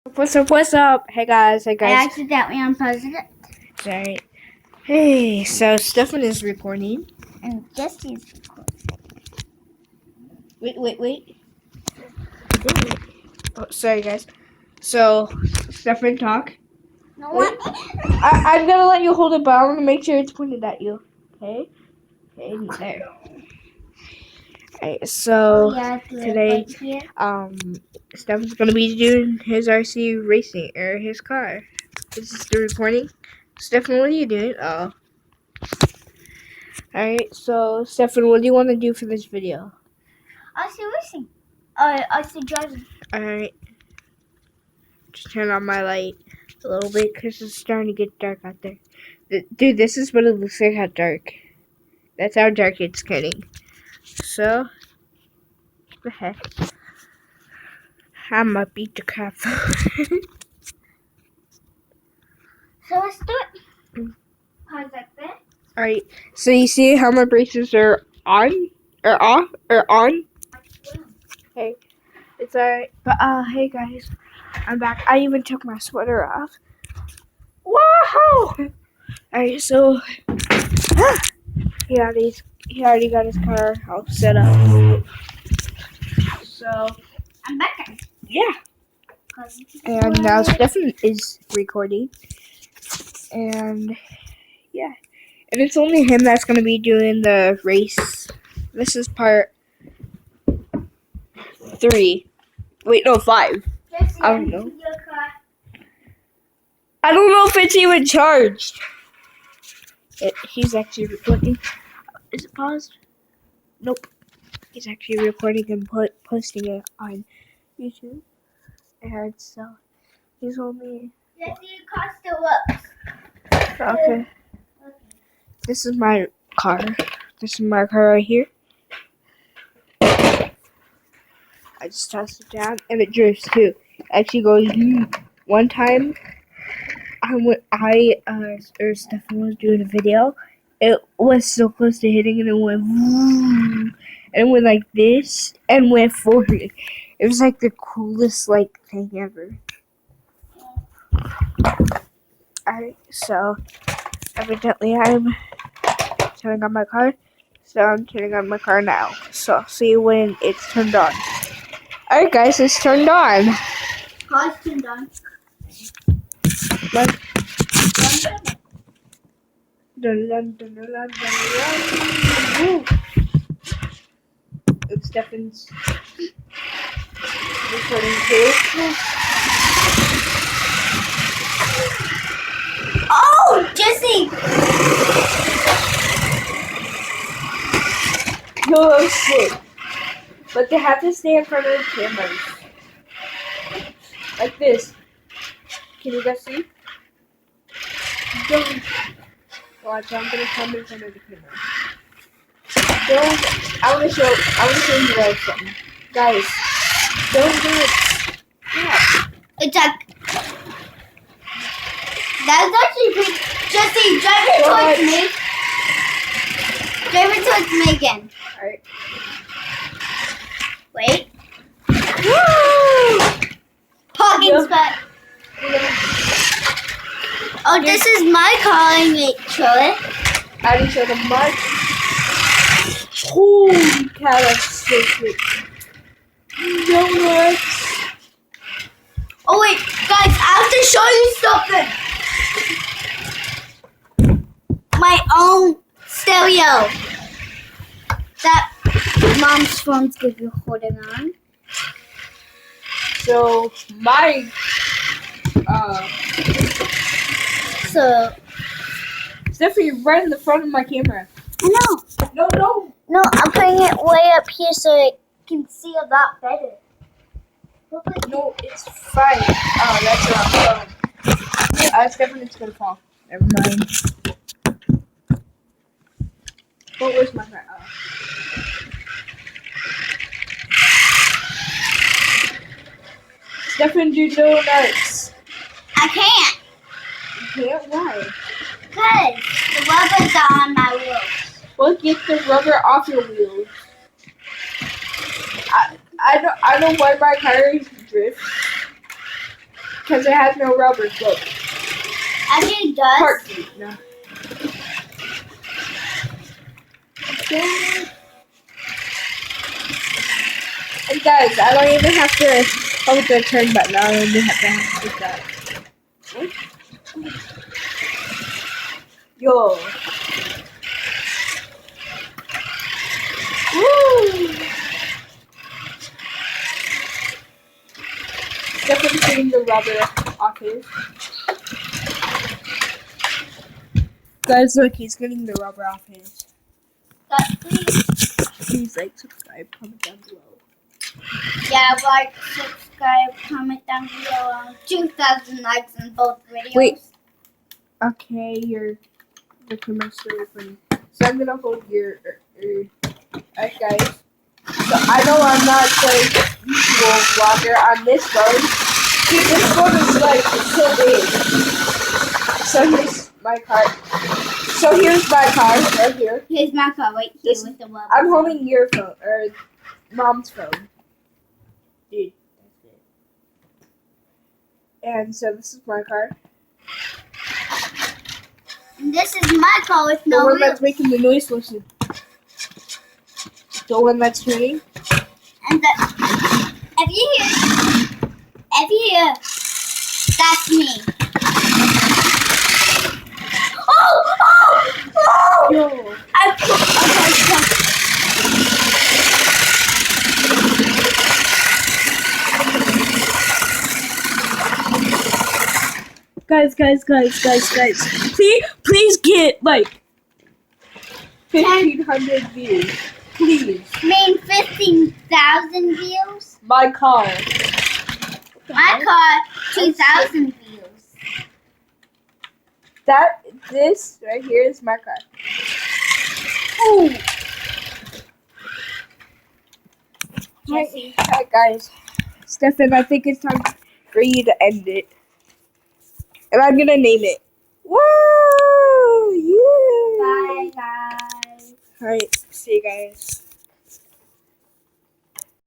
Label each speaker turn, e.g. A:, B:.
A: What's up? What's up? Hey guys. Hey
B: I
A: guys.
B: accidentally unpaused it,
A: Sorry. Hey, so Stefan is recording.
B: and Jesse's
A: Wait. Oh, sorry guys. So Stefan, talk.
B: no
A: Wait.
B: one.
A: I'm gonna let you hold it, but I want to make sure it's pointed at you. Okay. Okay. There. Alright. So today, Stefan's gonna be doing his RC racing or his car. This is the recording. Stefan, what are you doing? Oh. Alright, so Stefan, what do you want to do for this video?
B: I see racing. I see driving.
A: Alright, just turn on my light a little bit because it's starting to get dark out there. Dude, this is what it looks like at dark. That's how dark it's getting. So, what the heck? I'ma beat the crap.
B: So let's do it. How's that fit?
A: Alright, so you see how my braces are on? Or off? Or on? Hey, it's alright. But, hey guys. I'm back. I even took my sweater off. Whoa! Alright, so he already got his car all set up. So
B: I'm back.
A: yeah. And now Stefan is recording. And yeah. And it's only him that's gonna be doing the race. This is part 3. Wait, no, 5.
B: Jesse,
A: I don't know.
B: your car.
A: I don't know if it's even charged. He's actually recording. Is it paused? Nope. He's actually recording and posting it on YouTube. And so he's only
B: Jesse, your car still works.
A: okay. This is my car. This is my car right here. I just tossed it down and it drifts too. It actually goes one time. Or Stefan was doing a video. It was so close to hitting and it went and it went like this and went forward. It was like the coolest thing ever. Alright, so evidently I'm turning on my car. So I'm turning on my car now. So I'll see you when it's turned on. Alright guys, it's turned on.
B: Car's turned on.
A: But dun, dun, dun, dun, dun, dun, dun. It's Stefan's recording too.
B: Oh, Jesse!
A: No shit. But they have to stay in front of the cameras. Like this. Can you guys see? Don't. Watch, I'm gonna come in front of the camera. Don't. I wanna show you guys something. Guys, don't do it. Yeah.
B: It's like that's actually pretty. Jesse, drive it towards me. Drive it towards me again.
A: Alright.
B: Wait. Woo! Parking
A: Yeah.
B: spot.
A: Yeah.
B: Oh, this is my car, actually.
A: I didn't show them much. Holy cow, that's so sick. Donuts.
B: Oh wait, guys, I have to show you something. My own stereo. That mom's phone's gonna be holding on.
A: So my
B: So
A: it's definitely right in the front of my camera.
B: I know. No, I'm putting it way up here so it can see a lot better.
A: No, it's fine. Oh, that's wrong. It's definitely gonna fall. Never mind. What was my car? Oh. Stefan, do donuts.
B: I can't.
A: You can't? Why?
B: Because the rubbers are on my wheels.
A: Well, get the rubber off your wheels. I don't why my car drifts. Because it has no rubber. Look.
B: Actually, it does.
A: Part 2. No. And guys, I don't even have to hold the turn button. I don't even have to hit that. Yo. Woo! Definitely getting the rubber off his. Guys, look, he's getting the rubber off his. Please like, subscribe, comment down below.
B: Yeah, like, subscribe, comment down below. 2,000 likes on both videos.
A: Wait. Okay, the commercial is funny. So I'm gonna hold your. Alright, guys. So I know I'm not the usual vlogger on this phone. See, this phone is like so big. So here's my card. So here's my card right here.
B: Here's my car right here with the rubber.
A: I'm holding your phone or mom's phone. Dude, that's it. And so this is my card.
B: And this is my car with
A: The
B: no
A: one
B: wheels.
A: that's making the noise. Listen. The one that's ringing.
B: And if you hear, that's me. Oh!
A: Yo.
B: I put
A: Guys. Please get like 1,500 views. Please.
B: mean 15,000 views.
A: My car.
B: My car, 2,000 views.
A: This right here is my car.
B: Ooh.
A: Hi guys. Stefan, I think it's time for you to end it. And I'm gonna name it. Woo! Yeah!
B: Bye, guys.
A: Alright, see you guys.